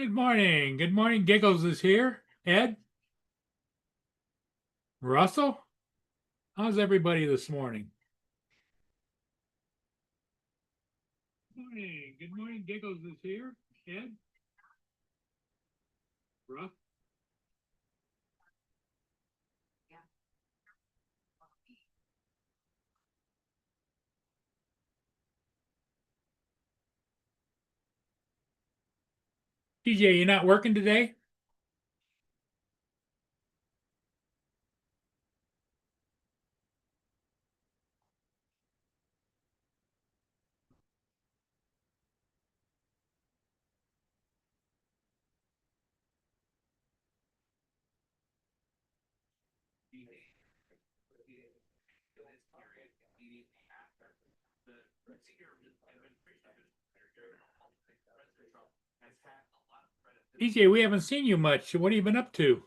Good morning. Good morning. Giggles is here. Ed, Russell, how's everybody this morning? Morning. Good morning. Giggles is here. Ed, Russ. TJ, you not working today? TJ, we haven't seen you much. What have you been up to?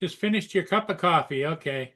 Just finished your cup of coffee. Okay.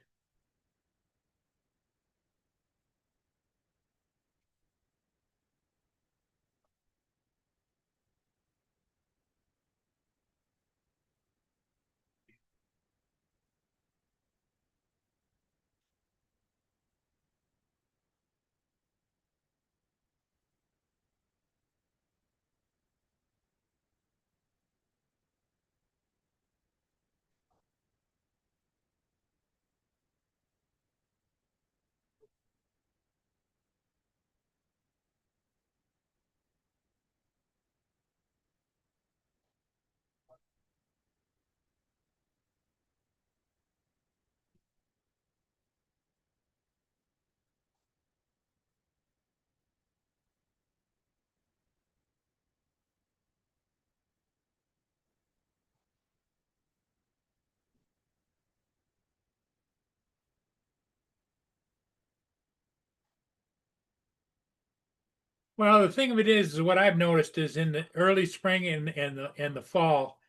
Well, the thing of it is what I've noticed is in the early spring and the fall,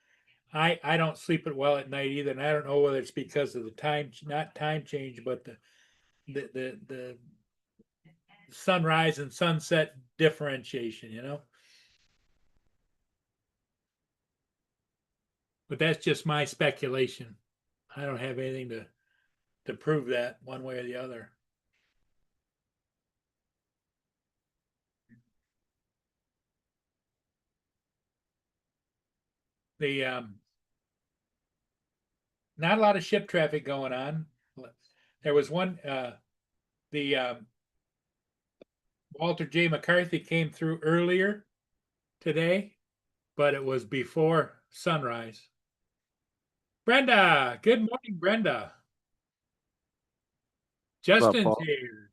I don't sleep it well at night either, and I don't know whether it's because of the time, not time change, but the sunrise and sunset differentiation. But that's just my speculation. I don't have anything to prove that one way or the other. The Not a lot of ship traffic going on. There was one. The Walter J. McCarthy came through earlier today, but it was before sunrise. Brenda, good morning, Brenda. What's up, Justin's Paul? here.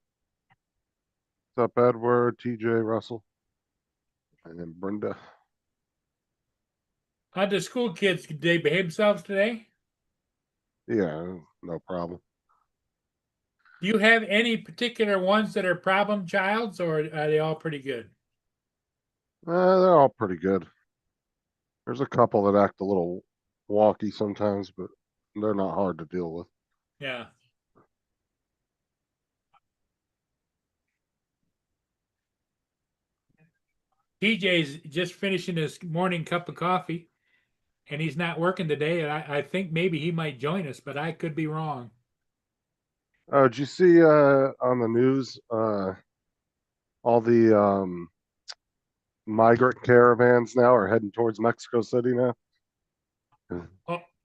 What's up, Edward, TJ, Russell, and then Brenda? How the school kids, did they behave themselves today? Yeah, no problem. Do you have any particular ones that are problem childs, or are they all pretty good? They're all pretty good. There's a couple that act a little wonky sometimes, but they're not hard to deal with. Yeah. TJ's just finishing his morning cup of coffee and he's not working today. And I think maybe he might join us, but I could be wrong. Oh, did you see on the news all the migrant caravans now are heading towards Mexico City now?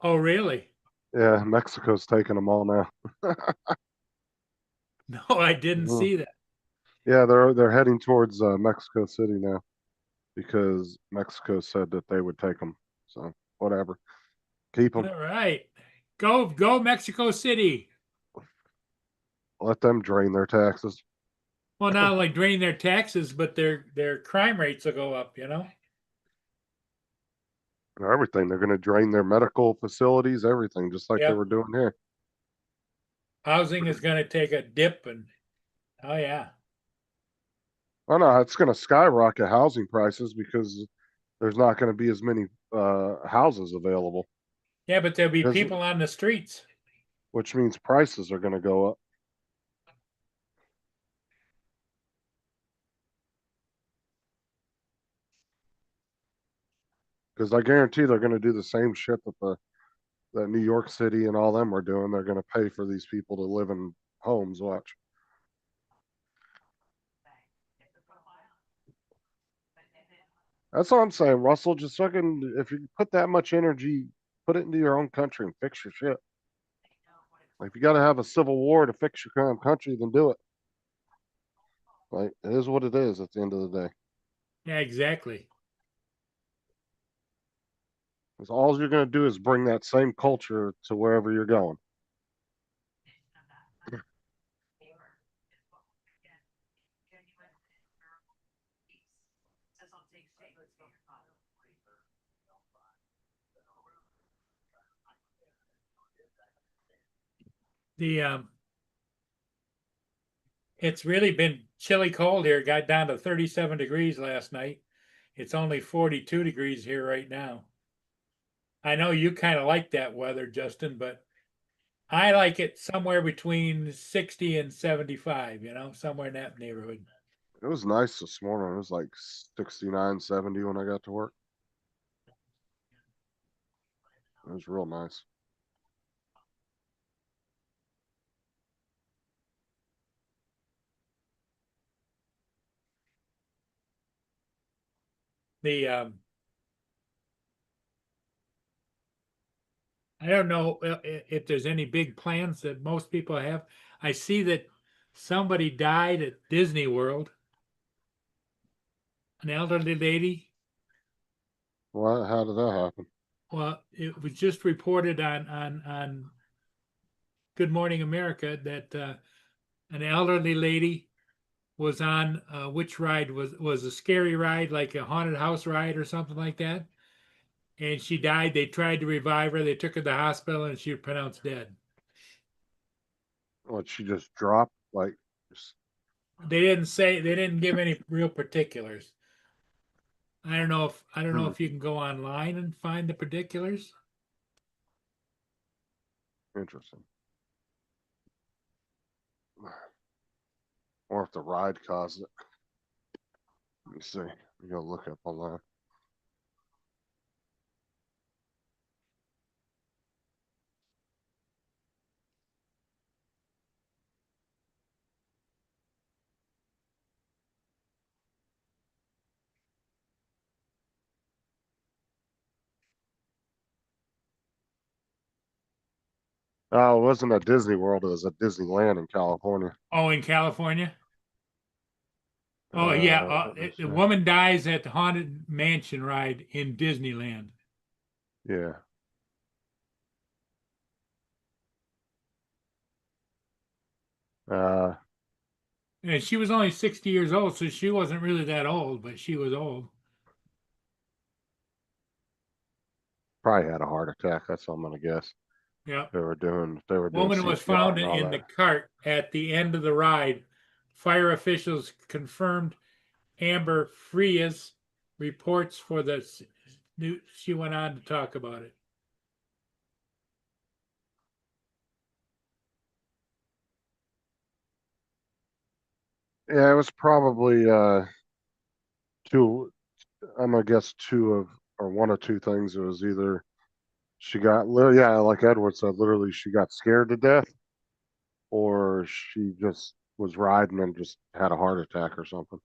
Oh, really? Yeah, Mexico's taking them all now. No, I didn't Mhm. see that. Yeah, they're heading towards Mexico City now because Mexico said that they would take them. So whatever, keep them. All right. Go Mexico City. Let them drain their taxes. Well, not only drain their taxes, but their crime rates will go up, Everything. They're going to drain their medical facilities, everything, just like they Yep. were doing here. Housing is going to take a dip and oh yeah. Oh no, it's going to skyrocket housing prices because there's not going to be as many houses available, Yeah, but there'll be Does people on the streets. which means prices are going to go up. Because I guarantee they're going to do the same shit that New York City and all them are doing. They're going to pay for these people to live in homes. Watch. That's all I'm saying, Russell. Just fucking, if you put that much energy, put it into your own country and fix your shit. Like, if you got to have a civil war to fix your current country, then do it. Like, it is what it is at the end of the day. Yeah, exactly. Because all you're going to do is bring that same culture to wherever you're going. The It's really been chilly cold here. It got down to 37 degrees last night. It's only 42 degrees here right now. I know you kind of like that weather, Justin, but I like it somewhere between 60 and 75, somewhere in that neighborhood. It was nice this morning. It was like 69, 70 when I got to work. It was real nice. The I don't know if there's any big plans that most people have. I see that somebody died at Disney World, an elderly lady. What? How did that happen? Well, it was just reported on Good Morning America that an elderly lady was on which ride was a scary ride, like a haunted house ride or something like that, and she died. They tried to revive her. They took her to the hospital, and she was pronounced dead. What, she just dropped? Like, just, They didn't say. They didn't give any real particulars. I don't know hmm, if you can go online and find the particulars. interesting. Or if the ride caused it. Let me see. You go look up online. Oh, it wasn't at Disney World. It was at Disneyland in California. Oh, in California. Oh yeah, Let me the see. woman dies at the haunted mansion ride in Disneyland. Yeah. Uh, And she was only 60 years old, so she wasn't really that old, but she was old. Probably had a heart attack. That's what I'm gonna guess. Yeah. They were doing Woman was CPR found and all in the that. cart at the end of the ride. Fire officials confirmed Amber Frias reports for the new. She went on to talk about it. Yeah, it was probably two. I'm gonna guess two of or one of two things. It was either she got yeah, like Edward said, literally she got scared to death, or she just was riding and just had a heart attack or something.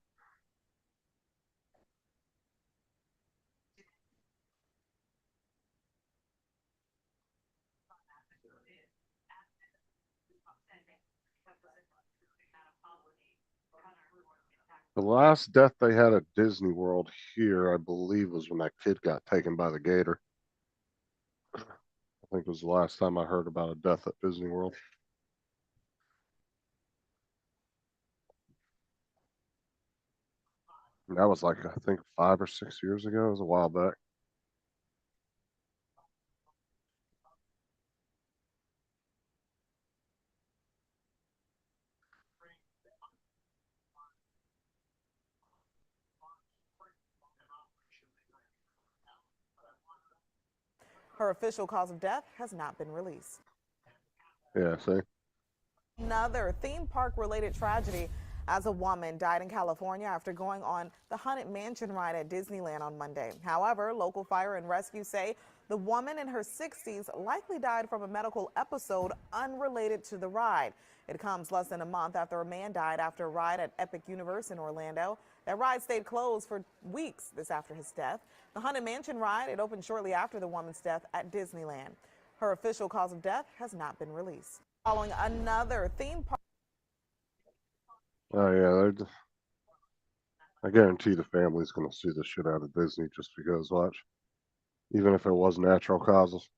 The last death they had at Disney World here, I believe, was when that kid got taken by the gator. I think it was the last time I heard about a death at Disney World. And that was like, I think 5 or 6 years ago. It was a while back. Her official cause of death has not been released. Yeah, see? Another theme park related tragedy as a woman died in California after going on the Haunted Mansion ride at Disneyland on Monday. However, local fire and rescue say the woman in her 60s likely died from a medical episode unrelated to the ride. It comes less than a month after a man died after a ride at Epic Universe in Orlando. That ride stayed closed for weeks this after his death. The Haunted Mansion ride, it opened shortly after the woman's death at Disneyland. Her official cause of death has not been released. Following another theme park. Oh, yeah. I guarantee the family's going to sue the shit out of Disney just because, watch. Even if it was natural causes.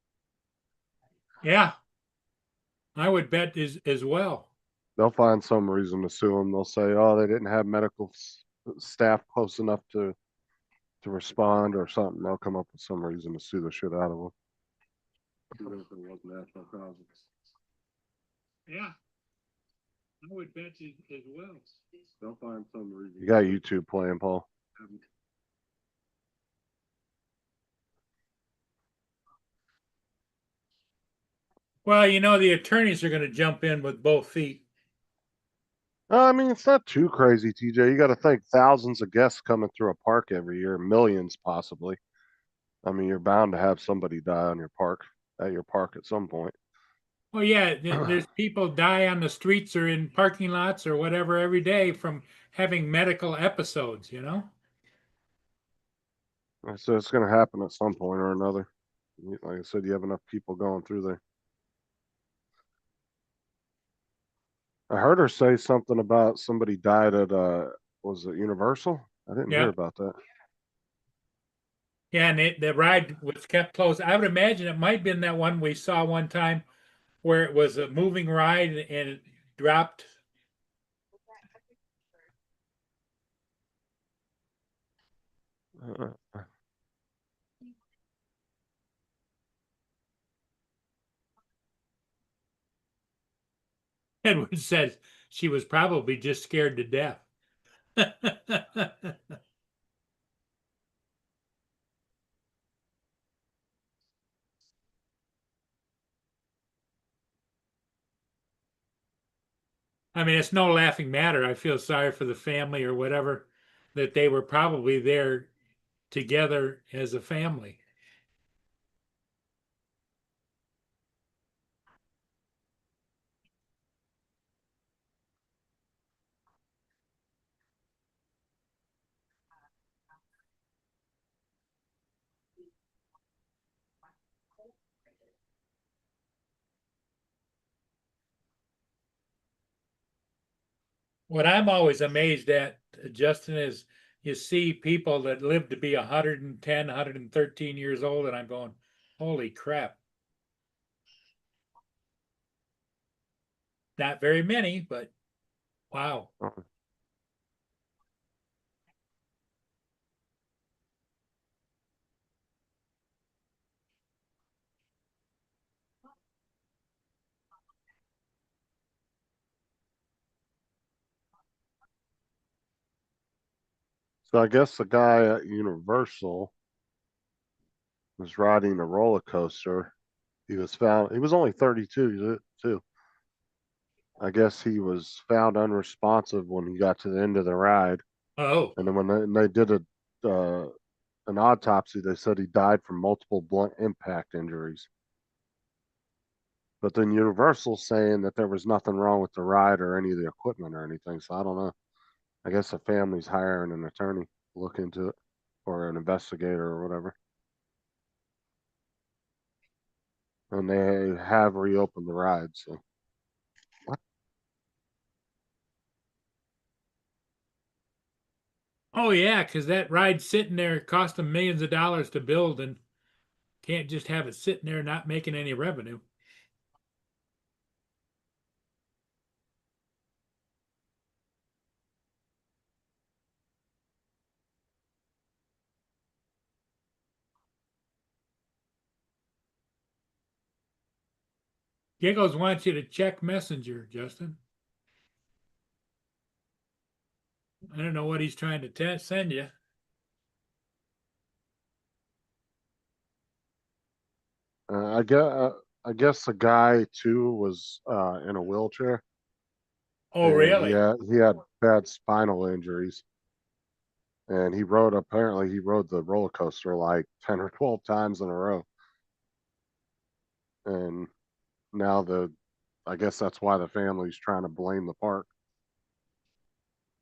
Yeah, I would bet as well. They'll find some reason to sue them. They'll say, oh, they didn't have medical staff close enough to respond or something. They'll come up with some reason to sue the shit out of them. Even if it was natural causes. Yeah, I would bet as well. They'll find some reason. You got YouTube playing, Paul. Well, you know, the attorneys are going to jump in with both feet. I mean, it's not too crazy, TJ. You got to think thousands of guests coming through a park every year, millions possibly. I mean, you're bound to have somebody die on your park at your park at some point. Well, yeah, there's people die on the streets or in parking lots or whatever every day from having medical episodes, you know? So it's going to happen at some point or another. Like I said, you have enough people going through there. I heard her say something about somebody died at was it Universal? I didn't hear Yeah. about that. Yeah, and the ride was kept closed. I would imagine it might have been that one we saw one time where it was a moving ride and it dropped. Uh, Edward says she was probably just scared to death. I mean, it's no laughing matter. I feel sorry for the family or whatever, that they were probably there together as a family. What I'm always amazed at, Justin, is you see people that live to be 110, 113 years old, and I'm going, holy crap. Not very many, but wow. So I guess the guy at Universal was riding a roller coaster. He was found. He was only 32 too. I guess he was found unresponsive when he got to the end of the ride, Oh, and then when they did an autopsy, they said he died from multiple blunt impact injuries. But then Universal's saying that there was nothing wrong with the ride or any of the equipment or anything. So I don't know. I guess the family's hiring an attorney to look into it or an investigator or whatever. And they have reopened the ride. So oh yeah, because that ride's sitting there, cost them millions of dollars to build, and can't just have it sitting there not making any revenue. Giggles wants you to check Messenger, Justin. I don't know what he's trying to send you. I guess the guy too was in a wheelchair, Oh, and really? he had bad spinal injuries. And he rode the roller coaster like 10 or 12 times in a row. And now I guess that's why the family's trying to blame the park.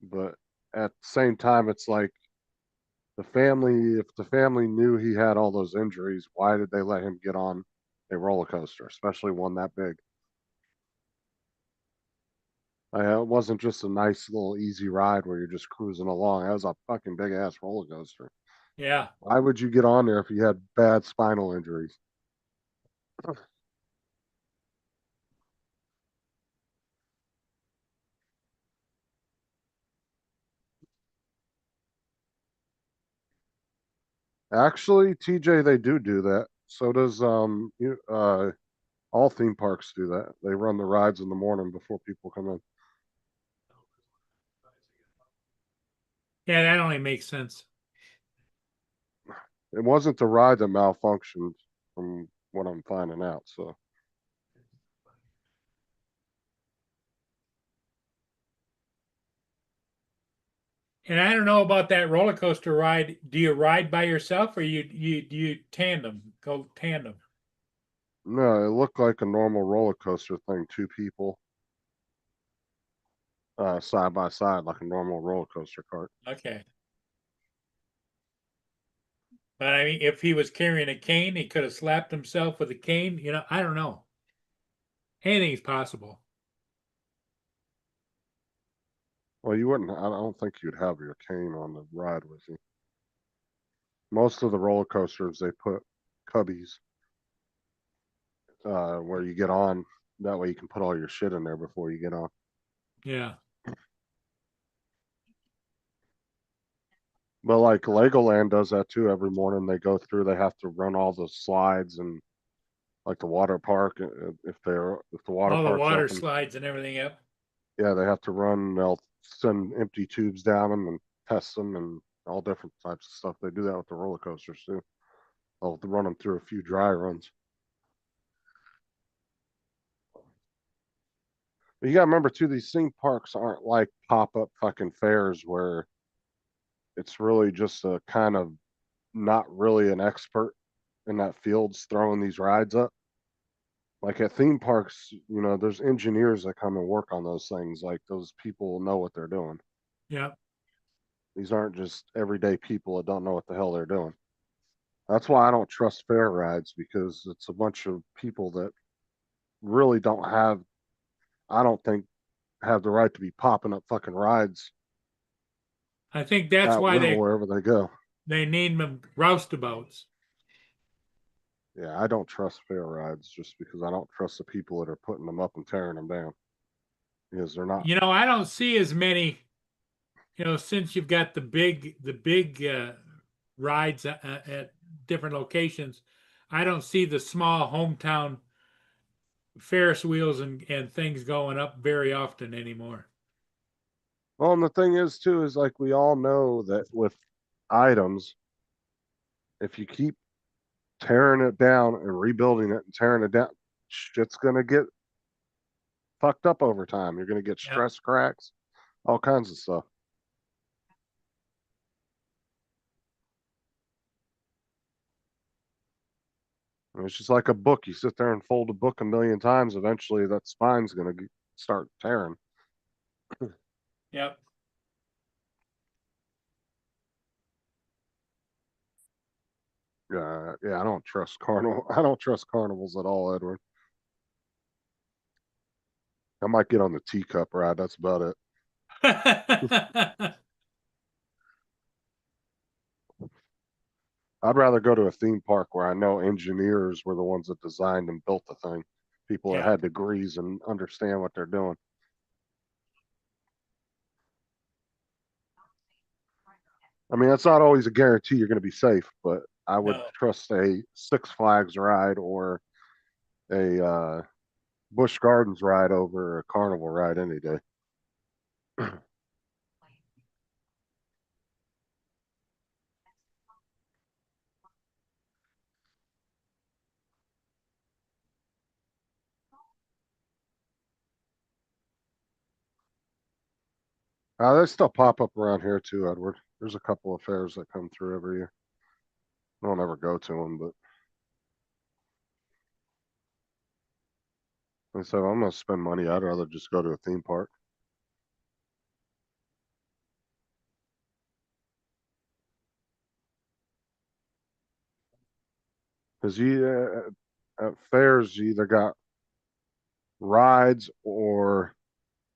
But at the same time, it's like if the family knew he had all those injuries, why did they let him get on a roller coaster, especially one that big? It wasn't just a nice little easy ride where you're just cruising along. That was a fucking big ass roller coaster. Yeah. Why would you get on there if you had bad spinal injuries? Actually, TJ, they do that. So does all theme parks do that. They run the rides in the morning before people come in. Yeah, that only makes sense. It wasn't the ride that malfunctioned, from what I'm finding out. So And I don't know about that roller coaster ride. Do you ride by yourself or you tandem, go tandem? no, it looked like a normal roller coaster thing. Two people side by side, like a normal roller coaster cart. Okay. But I mean, if he was carrying a cane, he could have slapped himself with a cane. I don't know. Anything's possible. Well, you wouldn't. I don't think you'd have your cane on the ride with you. Most of the roller coasters they put cubbies where you get on. That way you can put all your shit in there before you get on. Yeah. But like Legoland does that too. Every morning they go through. They have to run all the slides and like the water park. If the water All the park's water open, slides and everything up. yeah, they have to run. They'll send empty tubes down them and test them and all different types of stuff. They do that with the roller coasters too. They'll run them through a few dry runs. But you gotta remember too, these theme parks aren't like pop up fucking fairs where it's really just a kind of not really an expert in that field's throwing these rides up. Like at theme parks, there's engineers that come and work on those things. Like those people know what they're doing. Yeah. These aren't just everyday people that don't know what the hell they're doing. That's why I don't trust fair rides, because it's a bunch of people that really don't have, I don't think, have the right to be popping up fucking rides I think that's at why will they wherever they go. they named them roustabouts. Yeah, I don't trust fair rides just because I don't trust the people that are putting them up and tearing them down, because they're not. I don't see as many, since you've got the big rides at different locations. I don't see the small hometown Ferris wheels and things going up very often anymore. Well, and the thing is too, is like we all know that with items, if you keep tearing it down and rebuilding it and tearing it down, shit's gonna get fucked up over time. You're gonna get Yep. stress cracks, all kinds of stuff. And it's just like a book. You sit there and fold a book a million times. Eventually, that spine's gonna start tearing. Yep. Yeah, I don't trust carnival. I don't trust carnivals at all, Edward. I might get on the teacup ride. That's about it. I'd rather go to a theme park where I know engineers were the ones that designed and built the thing. People that Yeah. had degrees and understand what they're doing. I mean, that's not always a guarantee you're going to be safe, but I would No. trust a Six Flags ride or a Busch Gardens ride over a carnival ride any day. They still pop up around here too, Edward. There's a couple of fairs that come through every year. I don't ever go to them, but like I said, I'm gonna spend money. I'd rather just go to a theme park. Because at fairs, you either got rides or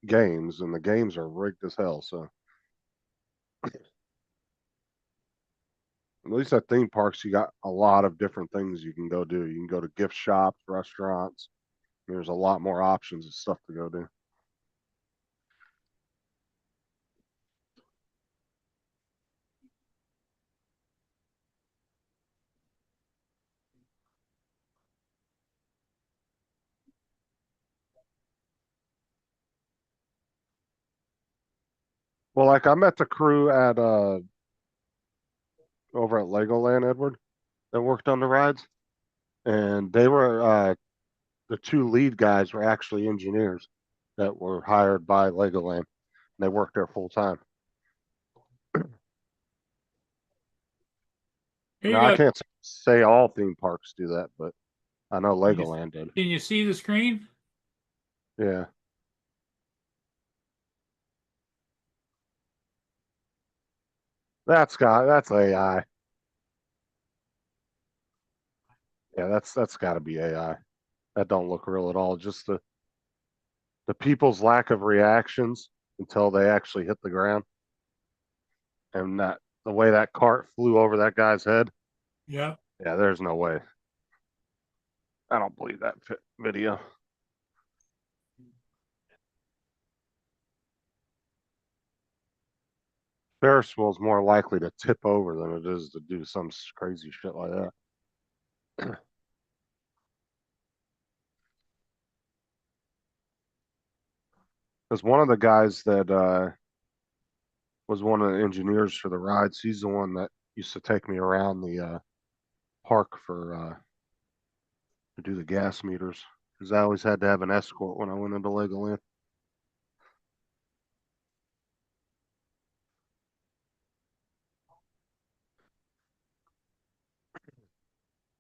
games, and the games are rigged as hell. So at least at theme parks, you got a lot of different things you can go do. You can go to gift shops, restaurants. There's a lot more options of stuff to go do. Well, like I met the crew at over at Legoland, Edward, that worked on the rides, and they were the two lead guys were actually engineers that were hired by Legoland. And they worked there full time. Here Now you I go. can't say all theme parks do that, but I know Can you, Legoland did. can you see the screen? Yeah. That's AI. Yeah, that's got to be AI. That don't look real at all. Just the people's lack of reactions until they actually hit the ground, and that the way that cart flew over that guy's head. Yeah. Yeah, there's no way. I don't believe that video. Ferris wheel's more likely to tip over than it is to do some crazy shit like that. Because one of the guys that was one of the engineers for the rides, he's the one that used to take me around the park for to do the gas meters. Because I always had to have an escort when I went into Legoland.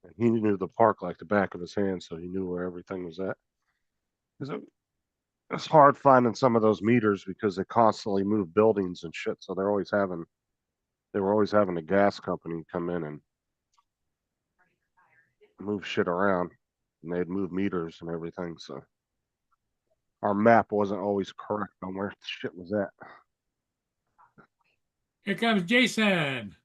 And he knew the park like the back of his hand, so he knew where everything was at. Because it's hard finding some of those meters because they constantly move buildings and shit. So they were always having a gas company come in and move shit around, and they'd move meters and everything. So our map wasn't always correct on where shit was at. Here comes Jason.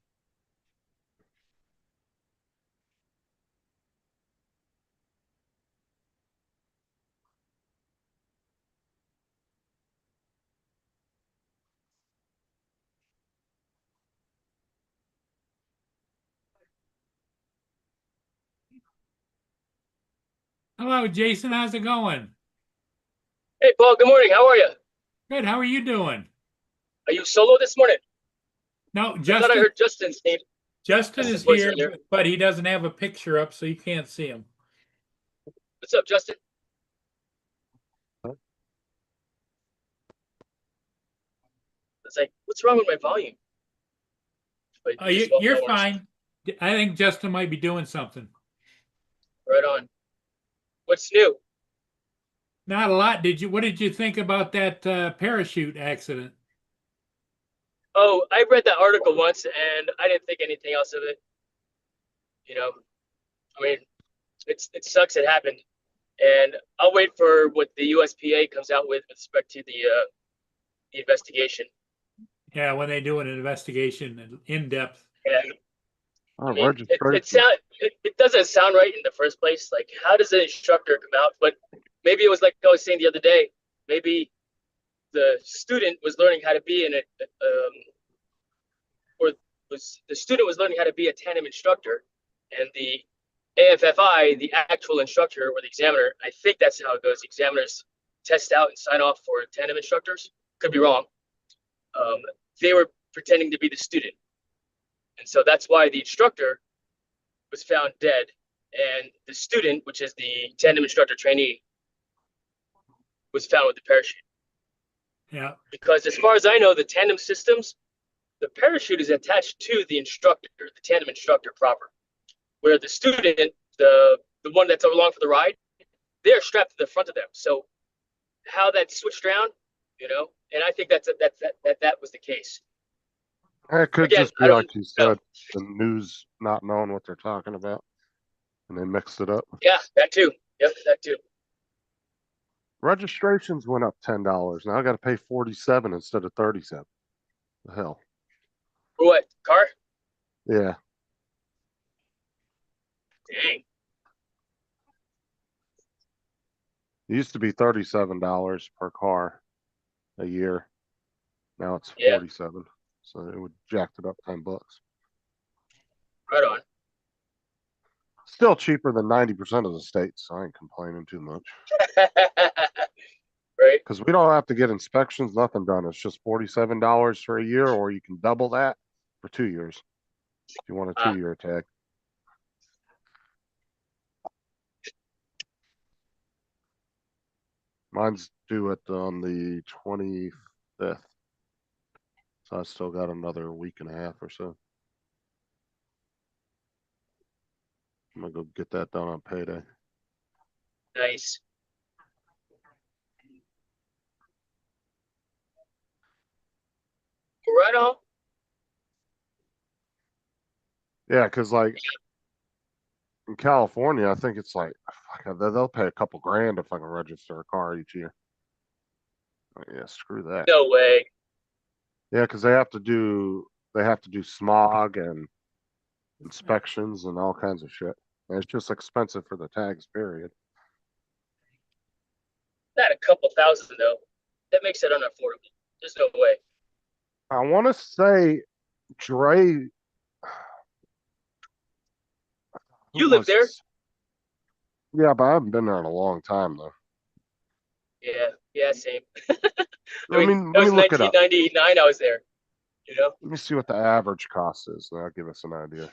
Hello, Jason. How's it going? Hey, Paul, good morning. How are you? Good. How are you doing? Are you solo this morning? No, I thought I Justin, heard Justin's name. Justin Justin's is voice here, earlier. but he doesn't have a picture up, so you can't see him. What's up, Justin? It's like, what's wrong with my volume? But Oh, you, just you're malfunctioned. fine. I think Justin might be doing something. Right on. What's new? Not a lot. What did you think about that parachute accident? Oh, I read that article once and I didn't think anything else of it. You know, I mean, it sucks it happened. And I'll wait for what the USPA comes out with respect to the investigation. Yeah, when they do an investigation in depth. And I mean, Registration. it doesn't sound right in the first place. Like, how does an instructor come out? But maybe it was like I was saying the other day. Maybe the student was learning how to be the student was learning how to be a tandem instructor, and the AFFI, the actual instructor or the examiner, I think that's how it goes. Examiners test out and sign off for tandem instructors. Could be wrong. They were pretending to be the student, and so that's why the instructor was found dead, and the student, which is the tandem instructor trainee, was found with the parachute. Yeah. Because as far as I know, the tandem systems, the parachute is attached to the instructor, the tandem instructor proper, where the student, the one that's along for the ride, they are strapped to the front of them. So how that switched around, and I think that was the case. It could Again, just I be don't like you know. said, the news not knowing what they're talking about, and they mixed it up. Yeah, that too. Yep, that too. Registrations went up $10. Now I got to pay 47 instead of 37. The hell. For what? Car? Yeah. Dang. It used to be $37 per car a year. Now it's Yeah. 47. So it would jacked it up $10. Right on. Still cheaper than 90% of the states. So I ain't complaining too much. Right. Because we don't have to get inspections, nothing done. It's just $47 for a year, or you can double that for 2 years if you want a 2-year tag. Mine's due on the 25th. So I still got another week and a half or so. I'm gonna go get that done on payday. Nice. Right on. Yeah, because like in California, I think it's like they'll pay a couple grand if I can register a car each year. Like, yeah, screw that. No way. Yeah, because they have to do smog and inspections and all kinds of shit. And it's just expensive for the tags, period. Not a couple thousand though. That makes it unaffordable. There's no way. I want to say Dre. You live there? Yeah, but I haven't been there in a long time though. Yeah, same. I mean, that let was me look it up. 1999. I was there. Let me see what the average cost is. That'll give us an idea.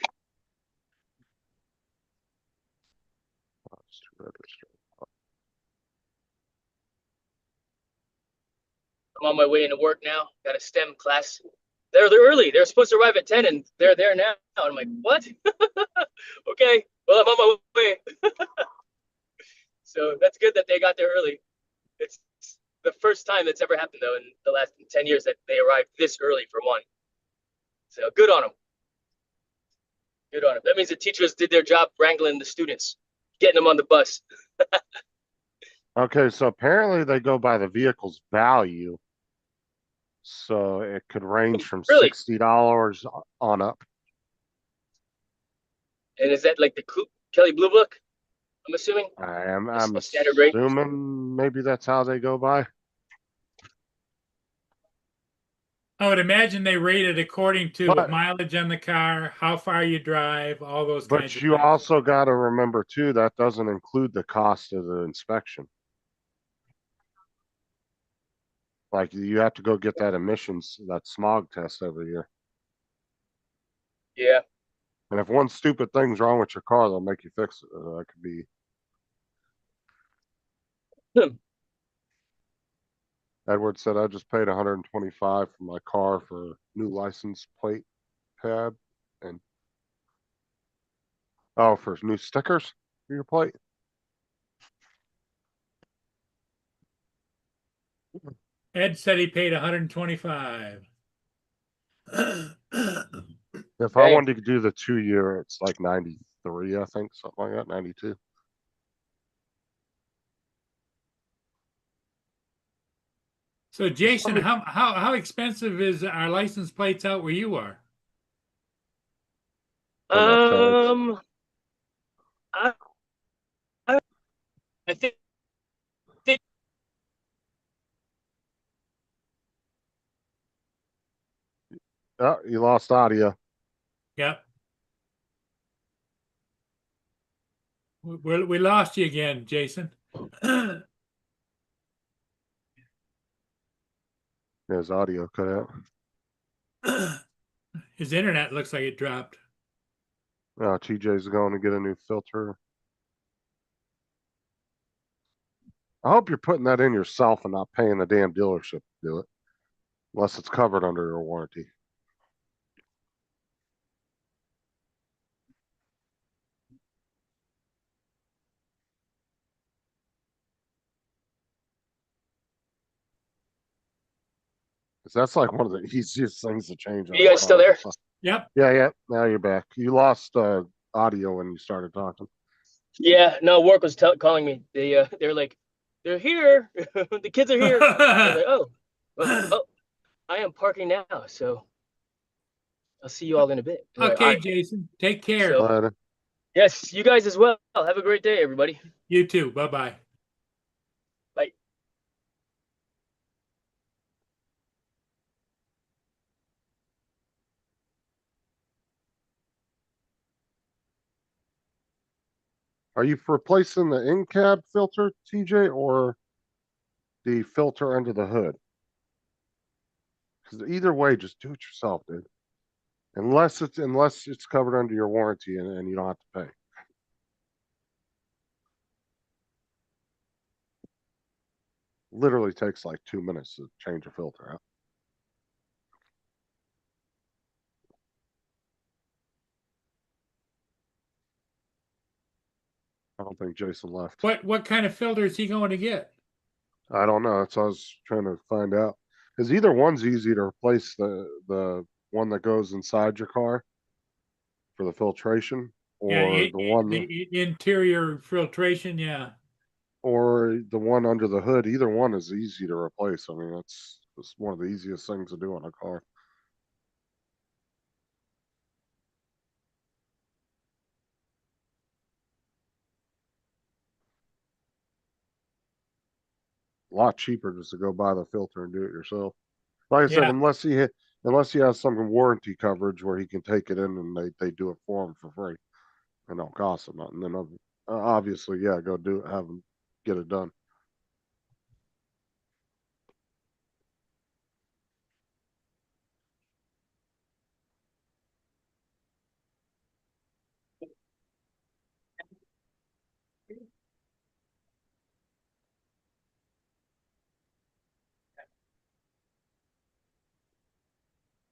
I'm on my way into work now. Got a STEM class. They're early. They're supposed to arrive at 10, and they're there now. And I'm like, what? Okay, well, I'm on my way. So that's good that they got there early. It's the first time that's ever happened, though, in the last 10 years that they arrived this early for one. So good on them. Good on them. That means the teachers did their job wrangling the students, getting them on the bus. Okay, so apparently they go by the vehicle's value. So it could range from Really? $60 on up. And is that like the Kelly Blue Book? I'm assuming. I'm A standard rate? assuming maybe that's how they go by. I would imagine they rate it according to But- mileage on the car, how far you drive, all those kinds But of you things. also got to remember too, that doesn't include the cost of the inspection. Like you have to go get that emissions, that smog test every year. Yeah. And if one stupid thing's wrong with your car, they'll make you fix it. That could be. Edward said I just paid 125 for my car for new license plate pad and for new stickers for your plate. Ed said he paid 125. If I Dang. wanted to do the 2 year, it's like 93, I think, something like that, 92. So Jason, me- how expensive is our license plates out where you are? Enough tags. I, I, I think Oh, you lost audio. Yep. We lost you again, Jason. His audio cut out. His internet looks like it dropped. TJ's going to get a new filter. I hope you're putting that in yourself and not paying the damn dealership to do it, unless it's covered under your warranty. Because that's like one of the easiest things to change. You guys still there? Yep. Yeah. Now you're back. You lost audio when you started talking. Yeah, no, work was calling me. They're like, they're here. The kids are here. I was like, oh, I am parking now, so I'll see you all in a bit. They're like, Okay, all right. Jason. Take care. So- Later. Yes, you guys as well. Have a great day, everybody. You too. Bye-bye. Bye. Are you replacing the in-cab filter, TJ, or the filter under the hood? Because either way, just do it yourself, dude. Unless it's covered under your warranty and you don't have to pay. Literally takes like 2 minutes to change a filter out. I don't think Jason left. What kind of filter is he going to get? I don't know. That's what I was trying to find out. Because either one's easy to replace the one that goes inside your car for the filtration, or the one the interior filtration, yeah. or the one under the hood. Either one is easy to replace. I mean, it's one of the easiest things to do on a car. A lot cheaper just to go buy the filter and do it yourself. Like I said, Yeah. unless he has some warranty coverage where he can take it in and they do it for him for free, and don't cost him nothing. Then obviously, yeah, go do it, have him get it done.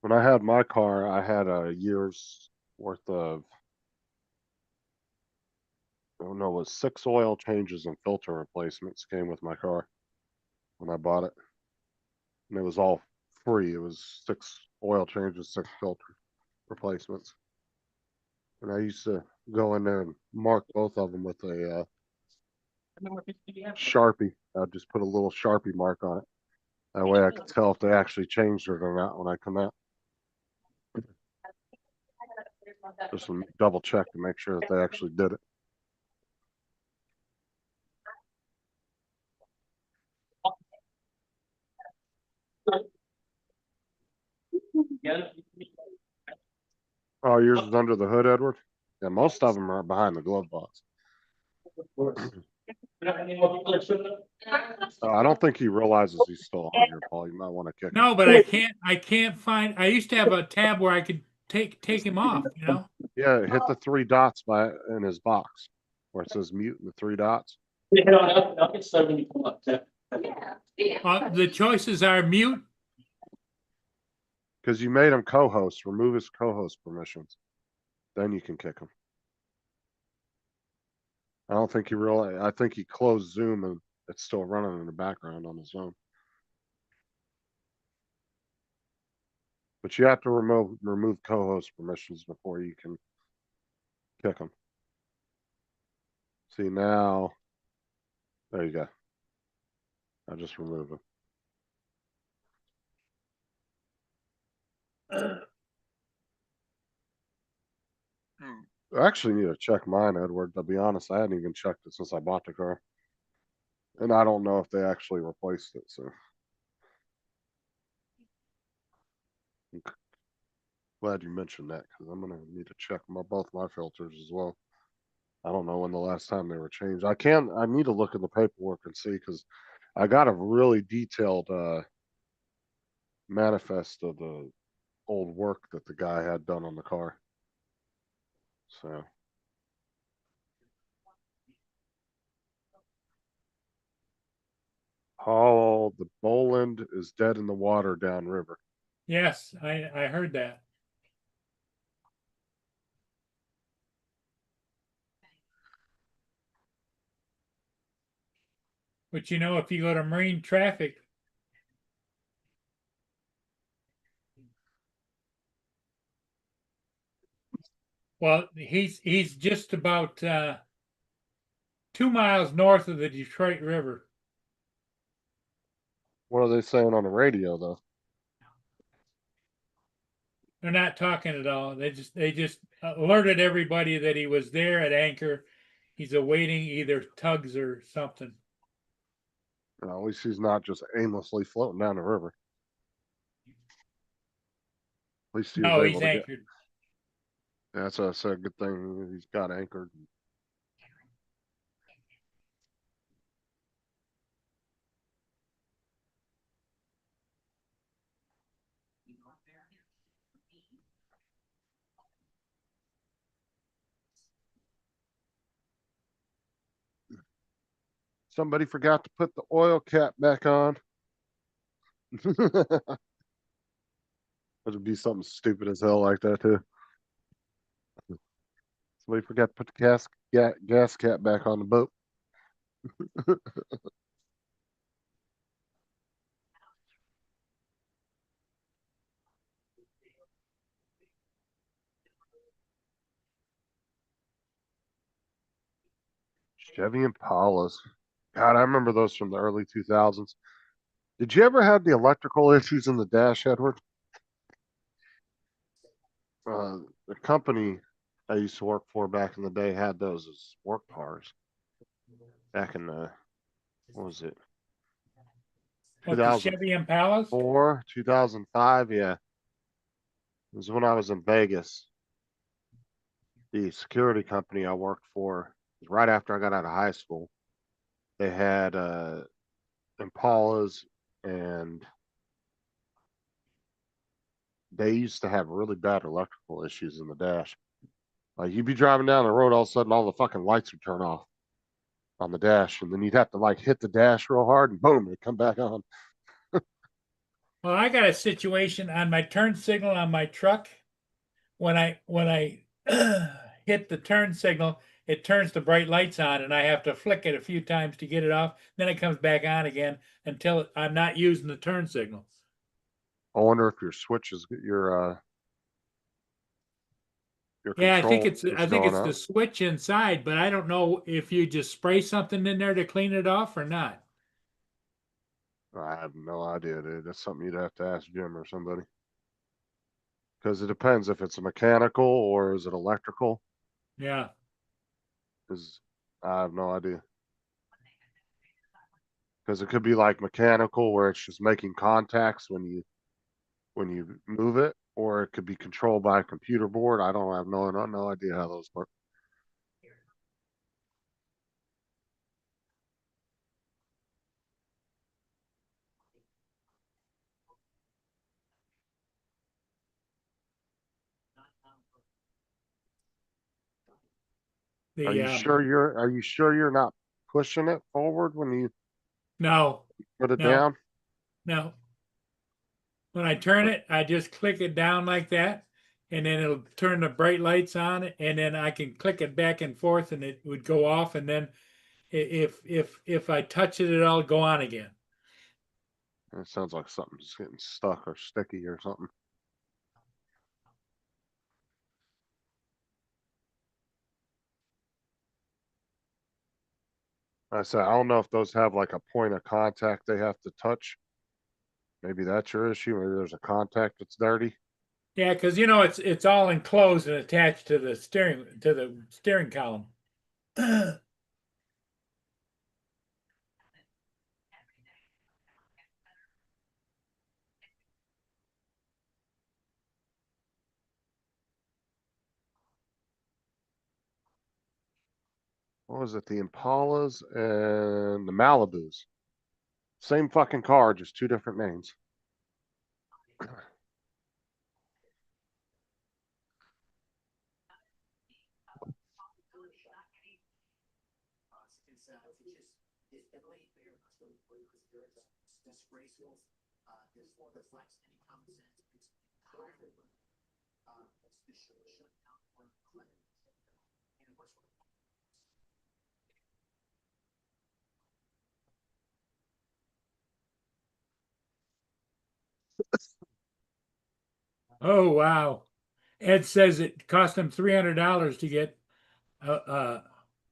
When I had my car, I had a year's worth of, I don't know, it was 6 oil changes and filter replacements came with my car when I bought it. And it was all free. It was 6 oil changes, 6 filter replacements. And I used to go in there and mark both of them with a Sharpie. I'd just put a little Sharpie mark on it. That way I could tell if they actually changed it or not when I come out. Just to double check to make sure that they actually did it. Oh, yours is under the hood, Edward? Yeah, most of them are behind the glove box. I don't think he realizes he's still on here, Paul. You might want to kick him. No, but I can't find, I used to have a tab where I could take him off, you know? Yeah, hit the three dots in his box where it says mute and the three dots. Yeah, I'll get started when you come up. The choices are mute. Because you made him co-host. Remove his co-host permissions. Then you can kick him. I don't think he realized. I think he closed Zoom and it's still running in the background on his own. But you have to remove co-host permissions before you can kick him. See now, there you go. I just removed him. I actually need to check mine, Edward. To be honest, I hadn't even checked it since I bought the car. And I don't know if they actually replaced it, so. Glad you mentioned that, because I'm gonna need to check both my filters as well. I don't know when the last time they were changed. I need to look in the paperwork and see, because I got a really detailed manifest of the old work that the guy had done on the car. So. Oh, the Boland is dead in the water downriver. Yes, I heard that. But you know, if you go to marine traffic, well, he's just about 2 miles north of the Detroit River. What are they saying on the radio, though? They're not talking at all. They just alerted everybody that he was there at anchor. He's awaiting either tugs or something. At least he's not just aimlessly floating down the river. At least he was No, able he's to get. anchored. That's a good thing. He's got anchored. Somebody forgot to put the oil cap back on. It'd be something stupid as hell like that too. Somebody forgot to put the gas cap back on the boat. Chevy Impalas. God, I remember those from the early 2000s. Did you ever have the electrical issues in the dash, Edward? The company I used to work for back in the day had those as work cars. Back in the, what was it? What, the Chevy Impalas? 2004, 2005, yeah. It was when I was in Vegas. The security company I worked for, right after I got out of high school, they had Impalas, and they used to have really bad electrical issues in the dash. Like you'd be driving down the road, all of a sudden all the fucking lights would turn off on the dash, and then you'd have to like hit the dash real hard, and boom, it'd come back on. Well, I got a situation on my turn signal on my truck. When I hit the turn signal, it turns the bright lights on, and I have to flick it a few times to get it off. Then it comes back on again until I'm not using the turn signal. I wonder if your switch is your Yeah, I think control it's is going the out. switch inside, but I don't know if you just spray something in there to clean it off or not. I have no idea, dude. That's something you'd have to ask Jim or somebody. Because it depends if it's a mechanical or is it electrical. Yeah. Because I have no idea. Because it could be like mechanical where it's just making contacts when you move it, or it could be controlled by a computer board. I don't have no idea how those work. Are you The sure you're not pushing it forward when you no, put it no, down? no. When I turn it, I just click it down like that, and then it'll turn the bright lights on, and then I can click it back and forth, and it would go off, and then if I touch it, it'll go on again. It sounds like something's getting stuck or sticky or something. I said, I don't know if those have like a point of contact they have to touch. Maybe that's your issue. Maybe there's a contact that's dirty. Yeah, because you know it's all enclosed and attached to the steering column. What was it? The Impalas and the Malibus. Same fucking car, just two different names. Oh wow! Ed says it cost him $300 to get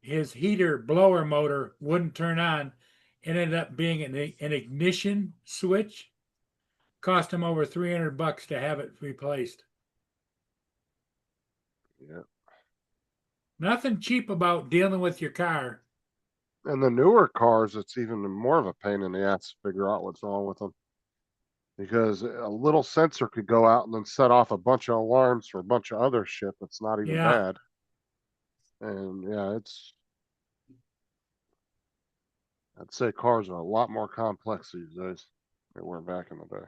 his heater blower motor wouldn't turn on. It ended up being an ignition switch. Cost him over $300 to have it replaced. Yeah. Nothing cheap about dealing with your car. And the newer cars, it's even more of a pain in the ass to figure out what's wrong with them. Because a little sensor could go out and then set off a bunch of alarms for a bunch of other shit that's not even Yeah. bad. And yeah, I'd say cars are a lot more complex these days than they were back in the day.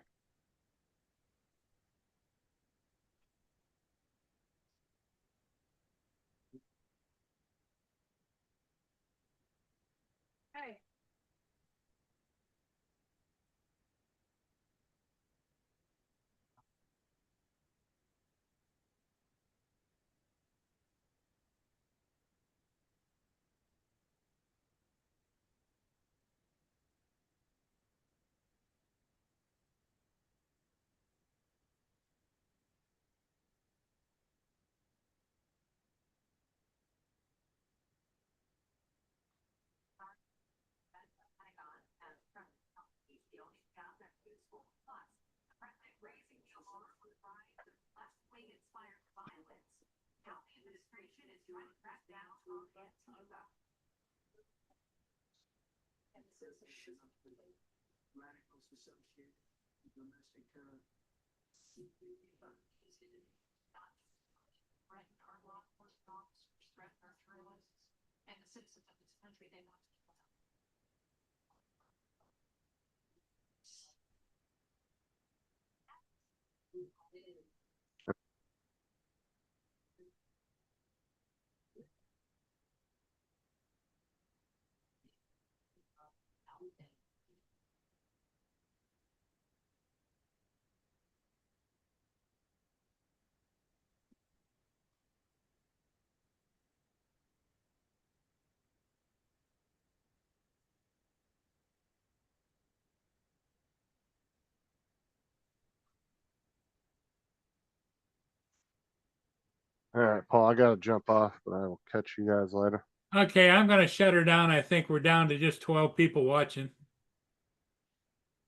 All right, Paul, I gotta jump off, but I will catch you guys later. Okay, I'm going to shut her down. I think we're down to just 12 people watching.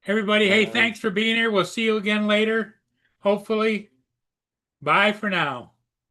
Everybody, hey, thanks for being here. We'll see you again later. Hopefully. Bye for now.